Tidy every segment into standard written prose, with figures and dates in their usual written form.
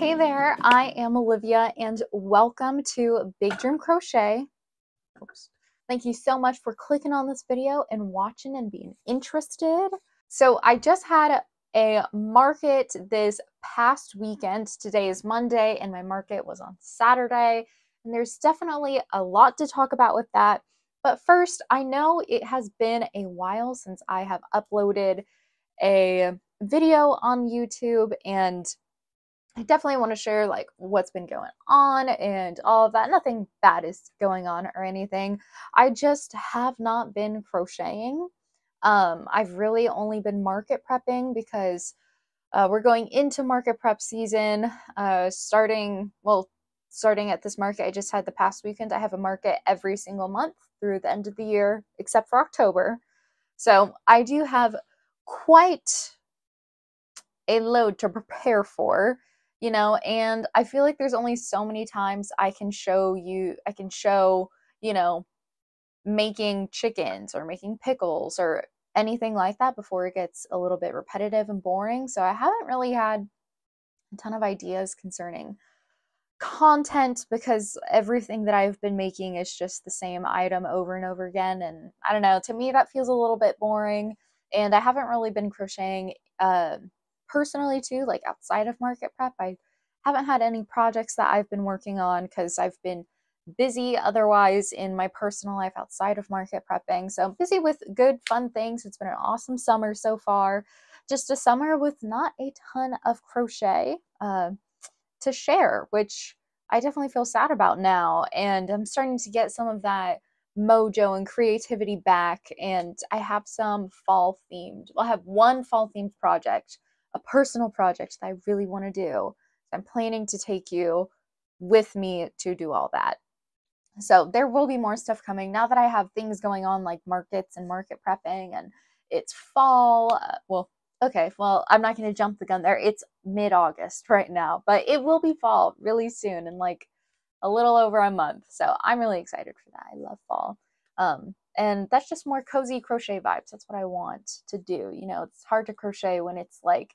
Hey there, I am Olivia and welcome to Big Dream Crochet. Oops. Thank you so much for clicking on this video and watching and being interested. So I just had a market this past weekend. Today is Monday and my market was on Saturday, and there's definitely a lot to talk about with that. But first, I know it has been a while since I have uploaded a video on YouTube, and I definitely want to share like what's been going on and all of that. Nothing bad is going on or anything. I just have not been crocheting. I've really only been market prepping because we're going into market prep season. Starting at this market I just had the past weekend. I have a market every single month through the end of the year, except for October. So I do have quite a load to prepare for, and I feel like there's only so many times I can show, making chickens or making pickles or anything like that before it gets a little bit repetitive and boring. So I haven't really had a ton of ideas concerning content because everything that I've been making is just the same item over and over again. And I don't know, to me that feels a little bit boring. And I haven't really been crocheting personally too, like outside of market prep. I haven't had any projects that I've been working on because I've been busy otherwise in my personal life outside of market prepping. So I'm busy with good, fun things. It's been an awesome summer so far. Just a summer with not a ton of crochet to share, which I definitely feel sad about now. And I'm starting to get some of that mojo and creativity back. And I have some fall themed. Well, I have one fall themed project, a personal project that I really want to do. I'm planning to take you with me to do all that. So there will be more stuff coming now that I have things going on like markets and market prepping, and it's fall. Okay, well, I'm not going to jump the gun there. It's mid-August right now, but it will be fall really soon in like a little over a month. So I'm really excited for that. I love fall. And that's just more cozy crochet vibes. That's what I want to do. It's hard to crochet when it's like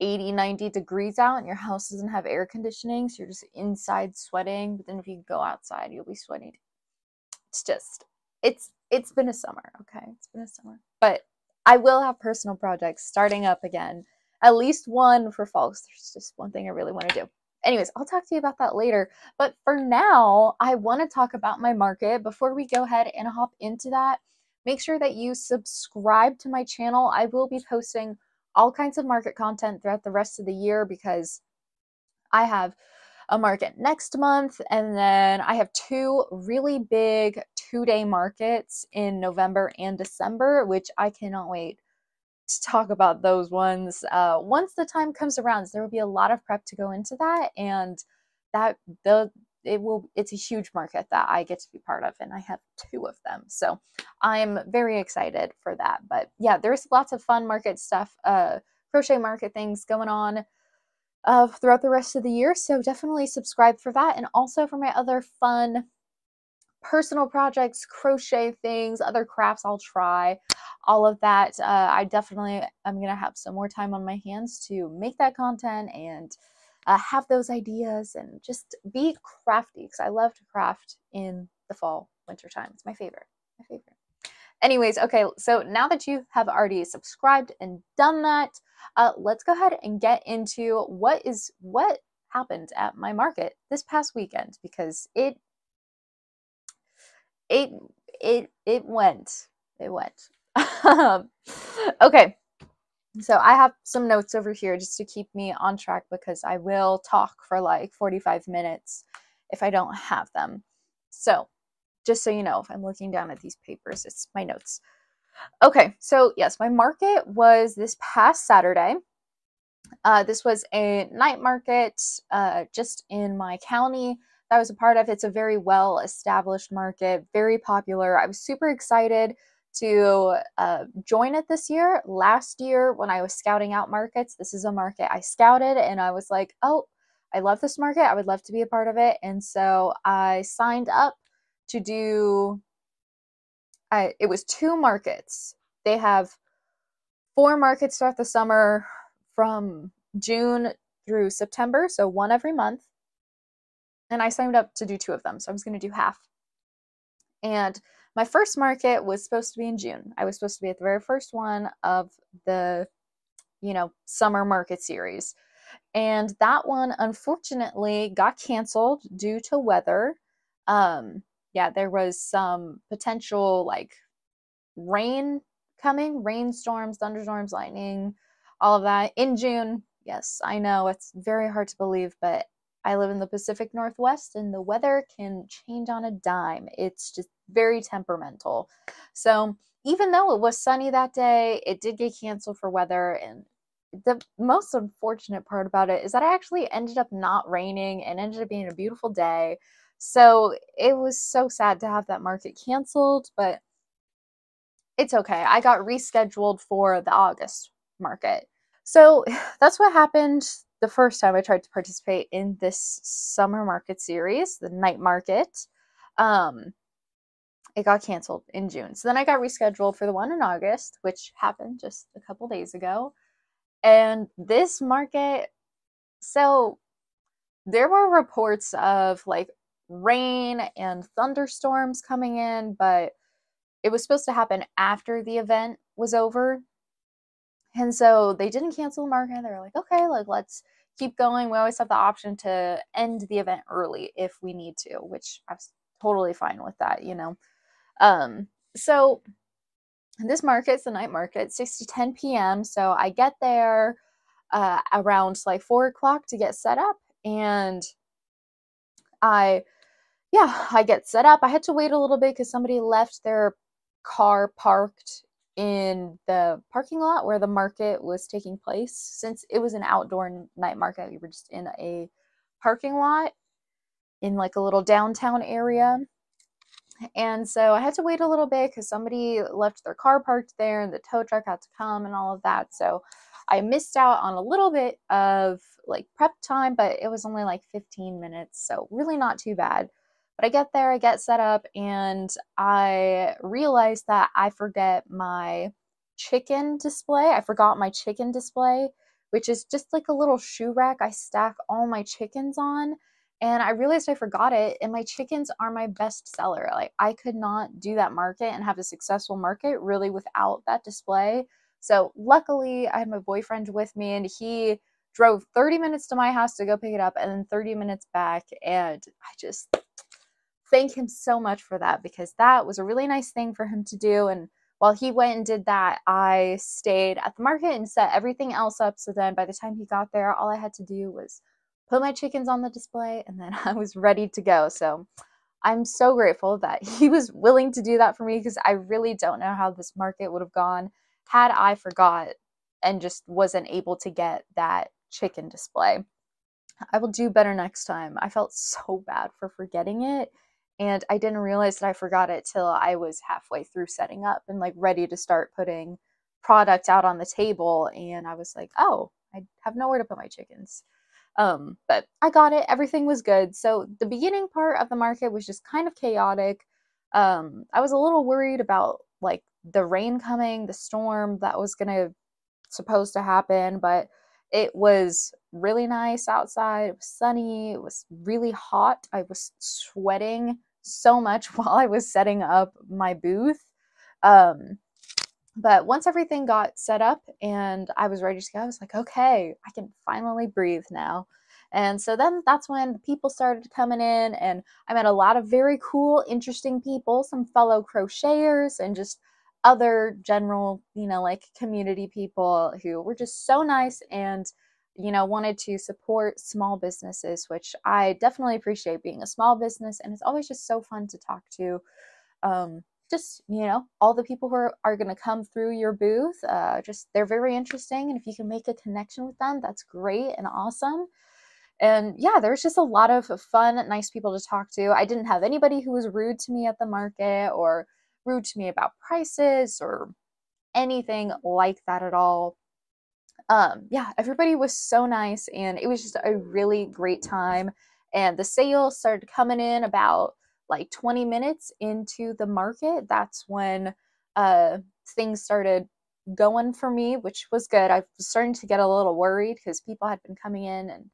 80, 90 degrees out and your house doesn't have air conditioning, so you're just inside sweating. But then if you go outside, you'll be sweating. It's been a summer, okay? It's been a summer. But I will have personal projects starting up again, at least one for fall. There's just one thing I really want to do. Anyways, I'll talk to you about that later. But for now, I want to talk about my market. Before we go ahead and hop into that, make sure that you subscribe to my channel. I will be posting all kinds of market content throughout the rest of the year because I have a market next month, and then I have two really big 2-day markets in November and December, which I cannot wait to talk about those ones. Once the time comes around, there will be a lot of prep to go into that, and it's a huge market that I get to be part of, and I have 2 of them. So I'm very excited for that. But yeah, there's lots of fun market stuff, crochet market things going on throughout the rest of the year. So definitely subscribe for that. And also for my other fun personal projects, crochet things, other crafts I'll try, all of that. I definitely am going to have some more time on my hands to make that content and have those ideas and just be crafty, because I love to craft in the fall, winter time. It's my favorite. Anyways, okay, so now that you have already subscribed and done that, let's go ahead and get into what happened at my market this past weekend, because it went. Okay, so I have some notes over here just to keep me on track, because I will talk for like 45 minutes if I don't have them. So just so you know, if I'm looking down at these papers, it's my notes. Okay, so yes, my market was this past Saturday. This was a night market just in my county that I was a part of. It's a very well-established market, very popular. I was super excited to join it this year. Last year when I was scouting out markets, this is a market I scouted, and I was like, oh, I love this market. I would love to be a part of it. And so I signed up to do, it was 2 markets. They have 4 markets throughout the summer from June through September, so one every month. And I signed up to do 2 of them, so I was going to do half. And my first market was supposed to be in June. I was supposed to be at the very first one of the, summer market series. And that one unfortunately got canceled due to weather. Yeah, there was some potential like rain coming, rainstorms, thunderstorms, lightning, all of that in June. Yes, I know it's very hard to believe, but I live in the Pacific Northwest and the weather can change on a dime. It's just very temperamental. So, even though it was sunny that day, it did get canceled for weather. And the most unfortunate part about it is that I actually ended up not raining and ended up being a beautiful day. So, it was so sad to have that market canceled, but it's okay. I got rescheduled for the August market. So that's what happened the first time I tried to participate in this summer market series, the night market. It got canceled in June. So then I got rescheduled for the one in August, which happened just a couple days ago. And this market, so there were reports of like rain and thunderstorms coming in, but it was supposed to happen after the event was over. And so they didn't cancel the market. They were like, okay, like let's keep going. We always have the option to end the event early if we need to, which I was totally fine with that, So this market's the night market, 6 to 10 p.m. So I get there around like 4 o'clock to get set up. And I get set up. I had to wait a little bit because somebody left their car parked in the parking lot where the market was taking place. Since it was an outdoor night market, we were just in a parking lot in like a little downtown area. And so I had to wait a little bit because somebody left their car parked there and the tow truck had to come and all of that. So I missed out on a little bit of like prep time, but it was only like 15 minutes. So really not too bad. But I get there, I get set up, and I realized that I forget my chicken display. I forgot my chicken display, which is just like a little shoe rack I stack all my chickens on. And I realized I forgot it, and my chickens are my best seller. Like, I could not do that market and have a successful market really without that display. So, luckily, I had my boyfriend with me, and he drove 30 minutes to my house to go pick it up and then 30 minutes back. And I just thank him so much for that because that was a really nice thing for him to do. And while he went and did that, I stayed at the market and set everything else up. So then by the time he got there, all I had to do was put my chickens on the display and then I was ready to go. So I'm so grateful that he was willing to do that for me because I really don't know how this market would have gone had I forgot and just wasn't able to get that chicken display. I will do better next time. I felt so bad for forgetting it. And I didn't realize that I forgot it till I was halfway through setting up and like ready to start putting product out on the table. And I was like, oh, I have nowhere to put my chickens. But I got it. Everything was good. So the beginning part of the market was just kind of chaotic. I was a little worried about like the rain coming, the storm that was supposed to happen, but it was really nice outside. It was sunny. It was really hot. I was sweating so much while I was setting up my booth. But once everything got set up and I was ready to go, I was like, okay, I can finally breathe now. And so then that's when the people started coming in, and I met a lot of very cool, interesting people, some fellow crocheters, and just other general, like community people who were just so nice and, wanted to support small businesses, which I definitely appreciate being a small business. And it's always just so fun to talk to. Just all the people who are going to come through your booth, just they're very interesting, and if you can make a connection with them, that's great and awesome. And yeah, there's just a lot of fun, nice people to talk to. I didn't have anybody who was rude to me at the market or rude to me about prices or anything like that at all. Yeah, everybody was so nice, and it was just a really great time. And the sales started coming in about like 20 minutes into the market. That's when things started, going for me, which was good. I was starting to get a little worried because people had been coming in and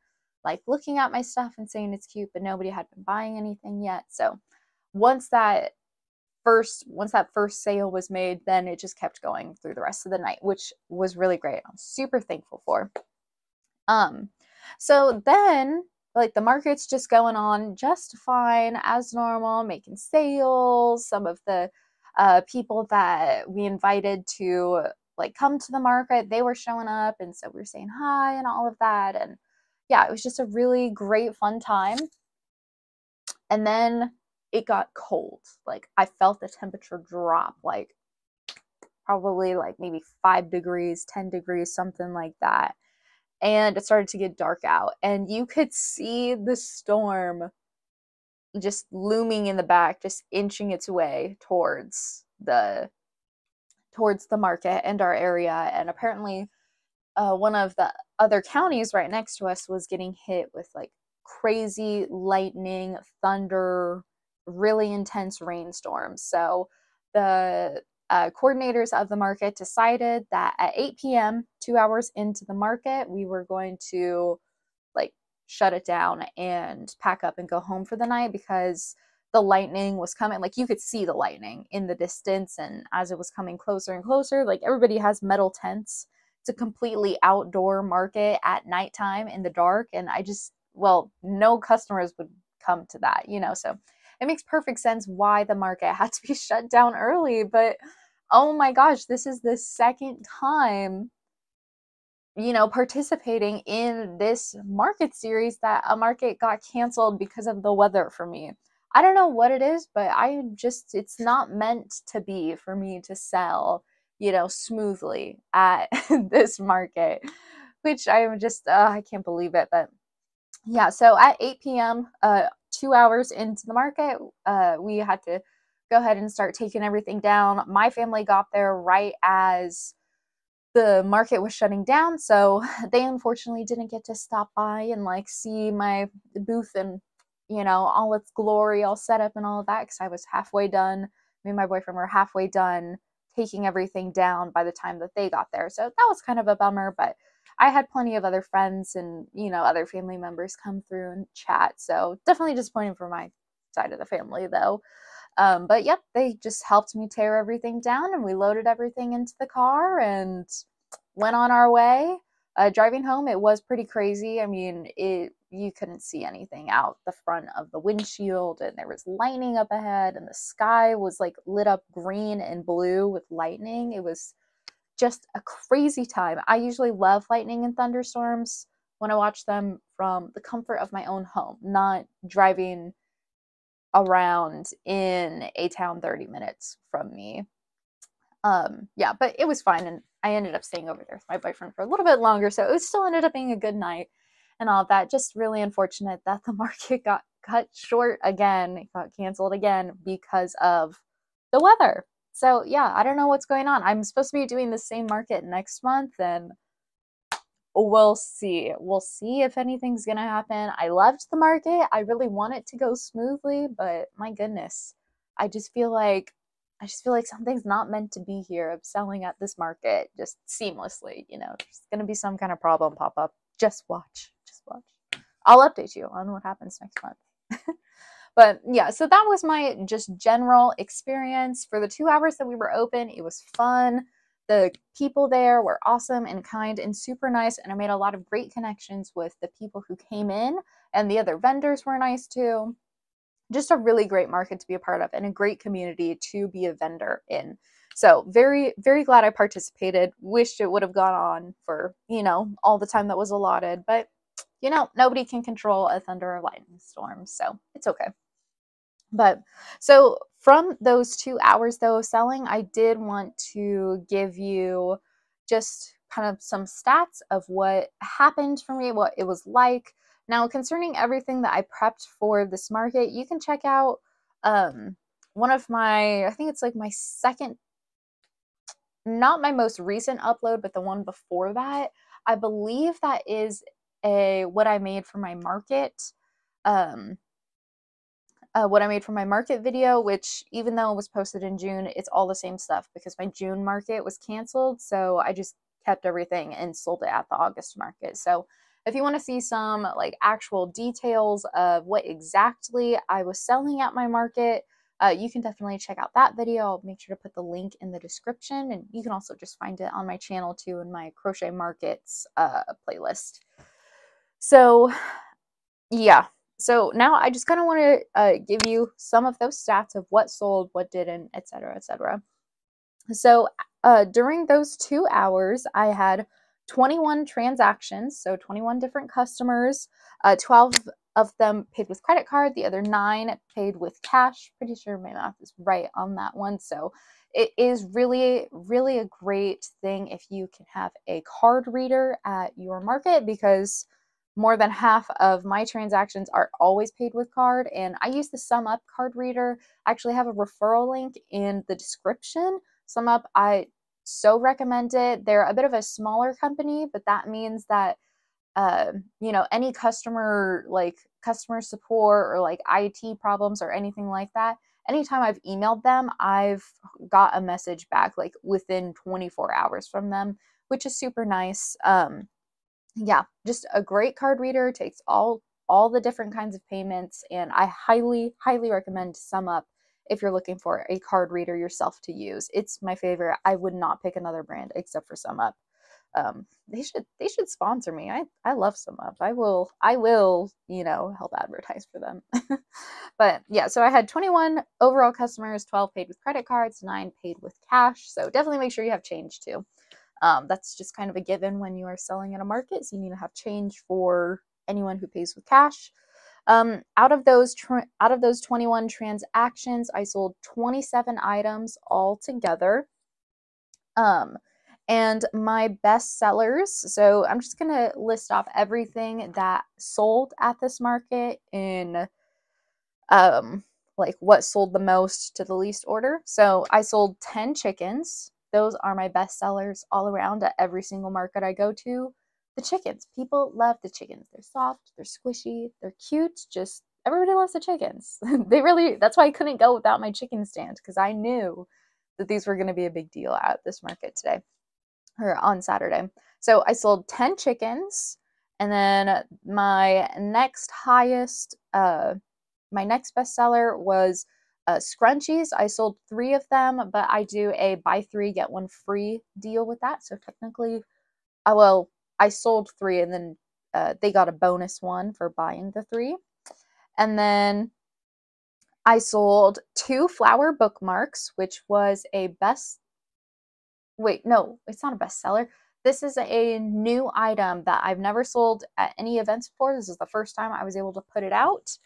like looking at my stuff and saying it's cute, but nobody had been buying anything yet. So once that first sale was made, then it just kept going through the rest of the night, which was really great. I'm super thankful for. So then like the market's just going on just fine as normal, making sales. Some of the people that we invited to like come to the market, they were showing up, and so we were saying hi and all of that. And yeah, it was just a really great fun time. And then it got cold. Like I felt the temperature drop, like probably like maybe 5 degrees, 10 degrees, something like that. And it started to get dark out, and you could see the storm just looming in the back, just inching its way towards the market and our area. And apparently one of the other counties right next to us was getting hit with like crazy lightning, thunder, really intense rainstorms. So the coordinators of the market decided that at 8 p.m., 2 hours into the market, we were going to like shut it down and pack up and go home for the night, because the lightning was coming. Like you could see the lightning in the distance, and as it was coming closer and closer, like everybody has metal tents. It's a completely outdoor market at nighttime in the dark, and well, no customers would come to that, so it makes perfect sense why the market had to be shut down early. But oh my gosh, this is the second time participating in this market series that a market got canceled because of the weather for me. I don't know what it is, but it's not meant to be for me to sell, smoothly at this market, which I'm just, I can't believe it. But yeah, so at 8 p.m., 2 hours into the market, we had to go ahead and start taking everything down. My family got there right as the market was shutting down, so they unfortunately didn't get to stop by and like see my booth and all its glory, all set up and all of that, because I was halfway done. Me and my boyfriend were halfway done taking everything down by the time that they got there. So that was kind of a bummer, but I had plenty of other friends and other family members come through and chat, so definitely disappointing for my side of the family though. But yep, they just helped me tear everything down, and we loaded everything into the car and went on our way. Driving home, it was pretty crazy. I mean, you couldn't see anything out the front of the windshield, and there was lightning up ahead, and the sky was like lit up green and blue with lightning. It was just a crazy time. I usually love lightning and thunderstorms when I watch them from the comfort of my own home, not driving around in a town 30 minutes from me. Yeah, but it was fine, and I ended up staying over there with my boyfriend for a little bit longer, so it still ended up being a good night and all of that. Just really unfortunate that the market got cut short again, it got canceled again because of the weather. So yeah, I don't know what's going on. I'm supposed to be doing the same market next month, and we'll see. We'll see if anything's gonna happen. I loved the market. I really want it to go smoothly, but my goodness, I just feel like something's not meant to be here of selling at this market just seamlessly. There's gonna be some kind of problem pop up. Just watch. Just watch. I'll update you on what happens next month. But yeah, so that was my just general experience for the 2 hours that we were open. It was fun. The people there were awesome and kind and super nice, and I made a lot of great connections with the people who came in, and the other vendors were nice too. Just a really great market to be a part of, and a great community to be a vendor in. So very, very glad I participated. Wished it would have gone on for, all the time that was allotted, but nobody can control a thunder or lightning storm, so it's okay. But so from those 2 hours though of selling, I did want to give you just kind of some stats of what happened for me, what it was like. Now, concerning everything that I prepped for this market, you can check out one of my, I think it's like my second, not my most recent upload, but the one before that. I believe that is what I made for my market. what I made for my market video, which even though it was posted in June, it's all the same stuff because my June market was canceled. So I just kept everything and sold it at the August market. So if you want to see some like actual details of what exactly I was selling at my market, you can definitely check out that video. I'll make sure to put the link in the description, and you can also just find it on my channel too in my Crochet Markets playlist. So yeah, so now I just kind of want to give you some of those stats of what sold, what didn't, etc., etc. So during those 2 hours, I had 21 transactions, so 21 different customers. 12 of them paid with credit card, the other 9 paid with cash. Pretty sure my math is right on that one. So it is really, really a great thing if you can have a card reader at your market, because more than half of my transactions are always paid with card. And I use the SumUp card reader. I actually have a referral link in the description. SumUp, I so recommend it. They're a bit of a smaller company, but that means that you know, any customer support or like IT problems or anything like that, anytime I've emailed them, I've got a message back like within 24 hours from them, which is super nice. Yeah, just a great card reader, takes all the different kinds of payments, and I highly recommend SumUp if you're looking for a card reader yourself to use. It's my favorite. I would not pick another brand except for SumUp. They should sponsor me. I love SumUp. I will, you know, help advertise for them. But yeah, so I had 21 overall customers, 12 paid with credit cards, 9 paid with cash. So definitely make sure you have change too. That's just kind of a given when you are selling in a market, so you need to have change for anyone who pays with cash. Out of those 21 transactions, I sold 27 items altogether. And my best sellers, so I'm just gonna list off everything that sold at this market in like what sold the most to the least order. So I sold 10 chickens. Those are my best sellers all around at every single market I go to. The chickens, people love the chickens. They're soft, they're squishy, they're cute. Just everybody loves the chickens. That's why I couldn't go without my chicken stand, because I knew that these were going to be a big deal at this market today or on Saturday. So I sold 10 chickens, and then my next bestseller was scrunchies. I sold 3 of them, but I do a buy 3 get 1 free deal with that. So technically, I sold 3, and then they got a bonus 1 for buying the 3. And then I sold 2 flower bookmarks, which was wait, no, it's not a bestseller. This is a new item that I've never sold at any events before. This is the first time I was able to put it out.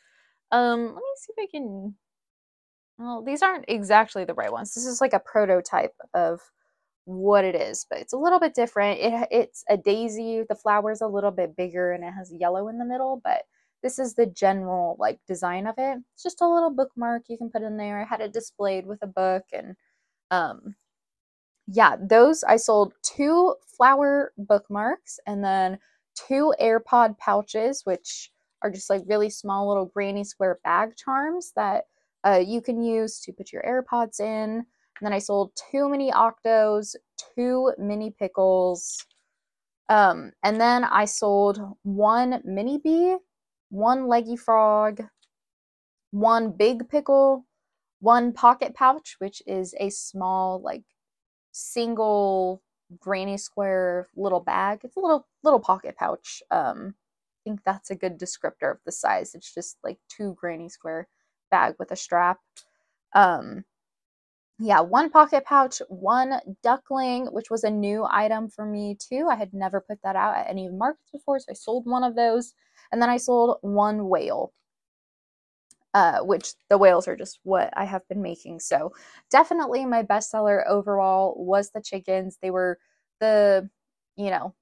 Let me see if I can. Well, these aren't exactly the right ones. This is like a prototype of what it is, but it's a little bit different. It's a daisy. The flower's a little bit bigger and it has yellow in the middle, but this is the general like design of it. It's just a little bookmark you can put in there. I had it displayed with a book, and yeah, those I sold 2 flower bookmarks, and then 2 AirPod pouches, which are just like really small little granny square bag charms that you can use to put your AirPods in. And then I sold 2 mini octos, 2 mini pickles, and then I sold 1 mini bee, 1 leggy frog, 1 big pickle, 1 pocket pouch, which is a small like single granny square little bag. It's a little pocket pouch. I think that's a good descriptor of the size. It's just like 2 granny square bag with a strap. Yeah, 1 pocket pouch, 1 duckling, which was a new item for me too. I had never put that out at any markets before, so I sold 1 of those. And then I sold 1 whale. Which the whales are just what I have been making. So definitely my bestseller overall was the chickens. They were you know,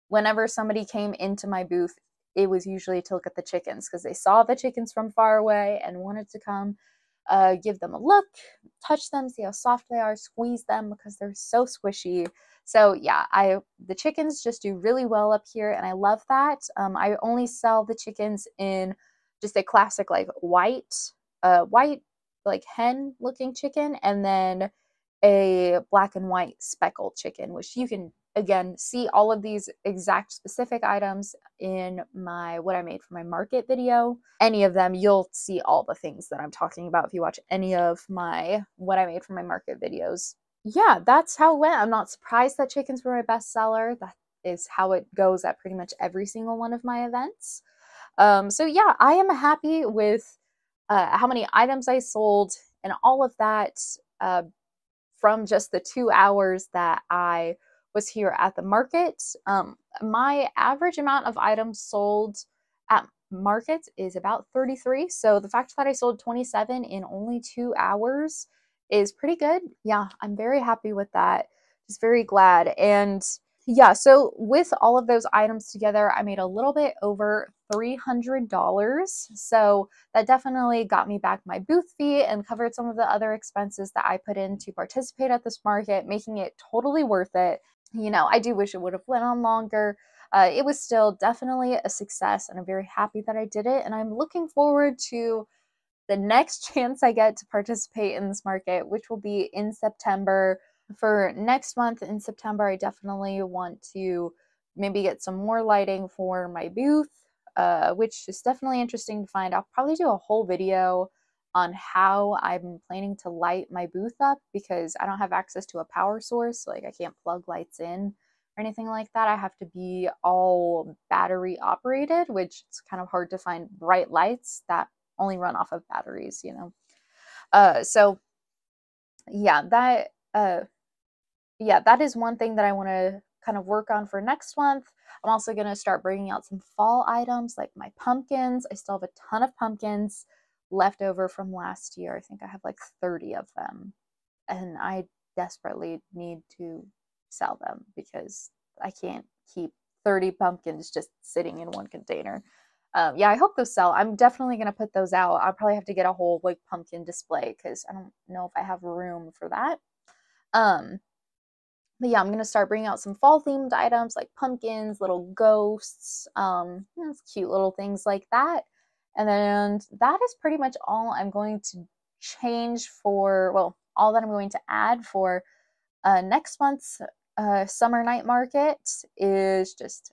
whenever somebody came into my booth, it was usually to look at the chickens because they saw the chickens from far away and wanted to come give them a look, touch them, see how soft they are, squeeze them because they're so squishy. So yeah, the chickens just do really well up here, and I love that. I only sell the chickens in just a classic like white like hen looking chicken, and then a black and white speckled chicken, which you can again see all of these exact specific items in my what I made for my market video. Any of them, you'll see all the things that I'm talking about if you watch any of my what I made for my market videos. Yeah, that's how it went. I'm not surprised that chickens were my best seller. That is how it goes at pretty much every single one of my events. So yeah, I am happy with how many items I sold and all of that from just the 2 hours that I was here at the market. My average amount of items sold at markets is about 33. So the fact that I sold 27 in only 2 hours is pretty good. Yeah, I'm very happy with that. Just very glad. And yeah, so with all of those items together, I made a little bit over $300. So that definitely got me back my booth fee and covered some of the other expenses that I put in to participate at this market, making it totally worth it. You know, I do wish it would have went on longer. It was still definitely a success, and I'm very happy that I did it. And I'm looking forward to the next chance I get to participate in this market, which will be in September. For next month in September, I definitely want to maybe get some more lighting for my booth, which is definitely interesting to find. I'll probably do a whole video on how I'm planning to light my booth up, because I don't have access to a power source. Like, I can't plug lights in or anything like that. I have to be all battery operated, which is kind of hard to find bright lights that only run off of batteries, you know. So yeah, that is one thing that I want to kind of work on for next month. I'm also going to start bringing out some fall items like my pumpkins. I still have a ton of pumpkins left over from last year. I think I have like 30 of them, and I desperately need to sell them because I can't keep 30 pumpkins just sitting in one container. Yeah, I hope those sell. I'm definitely going to put those out. I'll probably have to get a whole like pumpkin display because I don't know if I have room for that. But yeah, I'm going to start bringing out some fall themed items like pumpkins, little ghosts, cute little things like that. And then that is pretty much all I'm going to change for, well, all that I'm going to add for next month's summer night market is just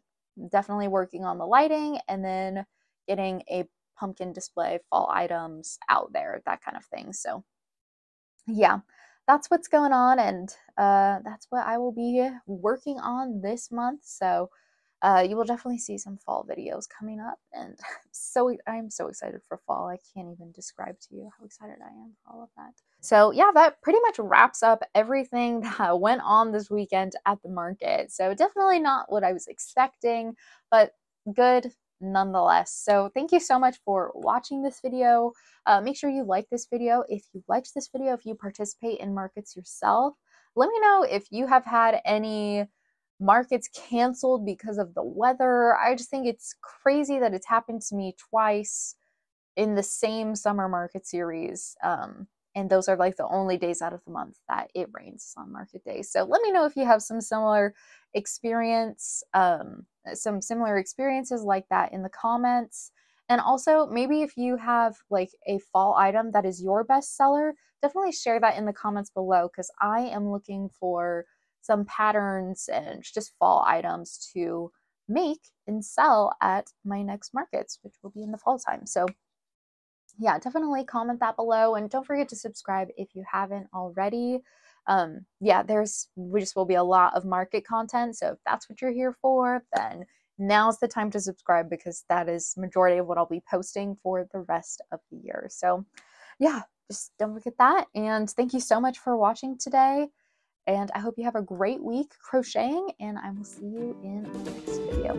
definitely working on the lighting and then getting a pumpkin display, fall items out there, that kind of thing. So yeah, that's what's going on, and that's what I will be working on this month. So you will definitely see some fall videos coming up, and I'm so excited for fall. I can't even describe to you how excited I am for all of that. So yeah, that pretty much wraps up everything that went on this weekend at the market. So definitely not what I was expecting, but good nonetheless. So thank you so much for watching this video. Make sure you like this video. If you liked this video, if you participate in markets yourself, let me know if you have had any markets canceled because of the weather. I just think it's crazy that it's happened to me twice in the same summer market series. And those are like the only days out of the month that it rains on market days. So let me know if you have some similar experiences like that in the comments. And also maybe if you have like a fall item that is your best seller, definitely share that in the comments below, because I am looking for some patterns and just fall items to make and sell at my next markets, which will be in the fall time. So yeah, definitely comment that below, and don't forget to subscribe if you haven't already. Yeah, we just will be a lot of market content, so if that's what you're here for, then now's the time to subscribe, because that is majority of what I'll be posting for the rest of the year. So yeah, just don't forget that, and thank you so much for watching today, and I hope you have a great week crocheting, and I will see you in my next video.